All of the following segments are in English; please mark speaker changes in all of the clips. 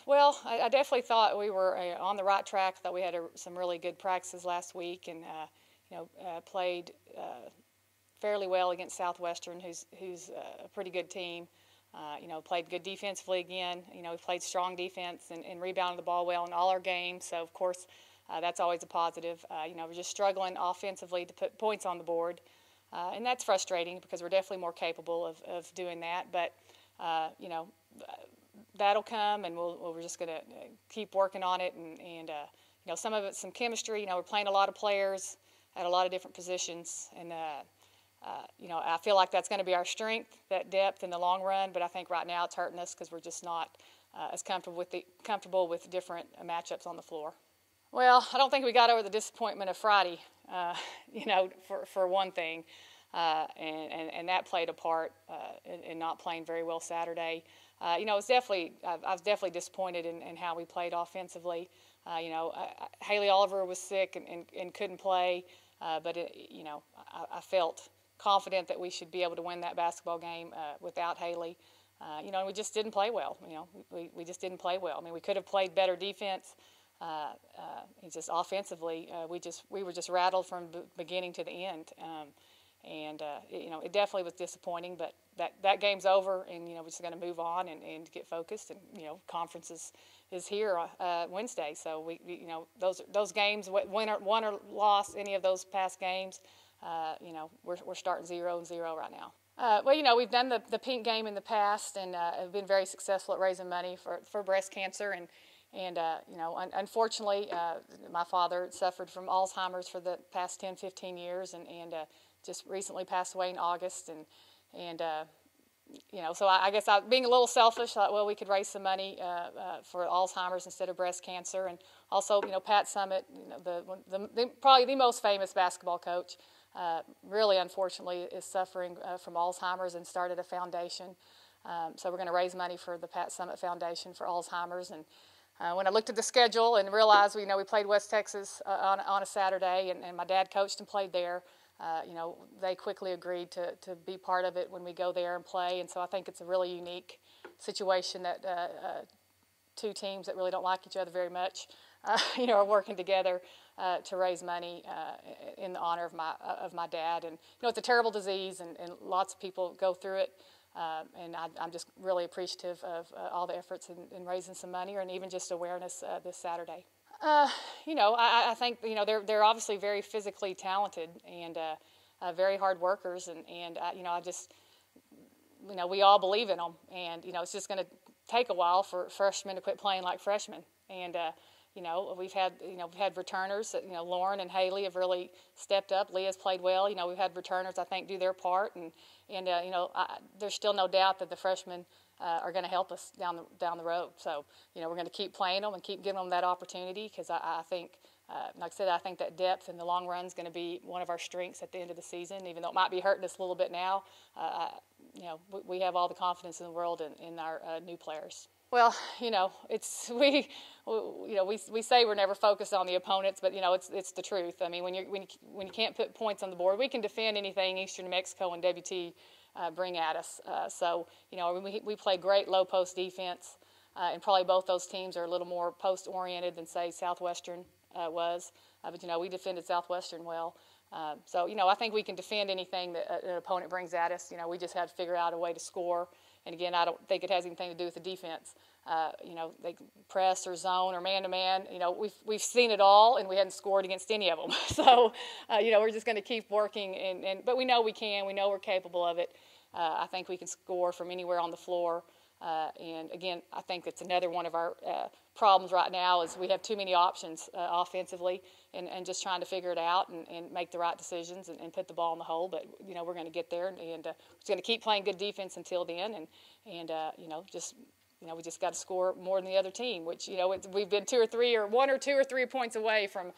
Speaker 1: Well, I definitely thought we were on the right track. Thought we had some really good practices last week, and played fairly well against Southwestern, who's a pretty good team. Played good defensively again. We played strong defense and rebounded the ball well in all our games. So of course, that's always a positive. We're just struggling offensively to put points on the board, and that's frustrating because we're definitely more capable of doing that. But that'll come, and we're just going to keep working on it. And some of it's some chemistry. We're playing a lot of players at a lot of different positions, and I feel like that's going to be our strength, that depth in the long run. But I think right now it's hurting us because we're just not as comfortable with different matchups on the floor. Well, I don't think we got over the disappointment of Friday, for one thing, and that played a part in not playing very well Saturday. I was definitely disappointed in how we played offensively. Haley Oliver was sick and couldn't play, but I felt confident that we should be able to win that basketball game without Haley. And we just didn't play well. We just didn't play well. I mean, we could have played better defense. Just offensively, we were just rattled from beginning to the end. It definitely was disappointing, but that game's over, and we're just going to move on and get focused. And conference is here Wednesday, so those games, won or lost any of those past games, we're starting 0-0 right now. We've done the pink game in the past, and have been very successful at raising money for breast cancer. Unfortunately, my father suffered from Alzheimer's for the past 10-15 years, and just recently passed away in August. So I guess being a little selfish, thought, well, we could raise some money for Alzheimer's instead of breast cancer. And also, Pat Summitt, probably the most famous basketball coach, really unfortunately is suffering from Alzheimer's and started a foundation. So we're going to raise money for the Pat Summitt Foundation for Alzheimer's. And when I looked at the schedule and realized we played West Texas on a Saturday, and my dad coached and played there, they quickly agreed to be part of it when we go there and play. And so I think it's a really unique situation that two teams that really don't like each other very much, are working together to raise money in the honor of my dad. And it's a terrible disease, and lots of people go through it. And I'm just really appreciative of all the efforts in raising some money, and even just awareness this Saturday. I think they're obviously very physically talented and very hard workers, and we all believe in them, and it's just going to take a while for freshmen to quit playing like freshmen. And we've had returners. Lauren and Haley have really stepped up. Leah's played well. We've had returners, I think, do their part, and there's still no doubt that the freshmen are going to help us down the road. So we're going to keep playing them and keep giving them that opportunity, because I think, like I said, I think that depth in the long run is going to be one of our strengths at the end of the season. Even though it might be hurting us a little bit now, we have all the confidence in the world in our new players. Well, we say we're never focused on the opponents, but it's the truth. I mean, when you can't put points on the board, we can defend anything Eastern New Mexico and WT bring at us. So we play great low post defense, and probably both those teams are a little more post oriented than say Southwestern was. But we defended Southwestern well. So I think we can defend anything that an opponent brings at us. We just have to figure out a way to score. And again, I don't think it has anything to do with the defense. They press or zone or man-to-man. We've seen it all, and we hadn't scored against any of them. So, we're just going to keep working. But we know we can. We know we're capable of it. I think we can score from anywhere on the floor. And again, I think it's another one of our problems right now is we have too many options offensively, and just trying to figure it out and make the right decisions and put the ball in the hole. But we're going to get there, and we're going to keep playing good defense until then, and we just got to score more than the other team, which we've been 1 or 2 or 3 points away from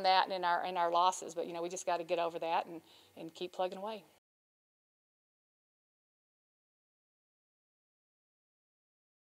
Speaker 1: that in our losses. But we just got to get over that and keep plugging away.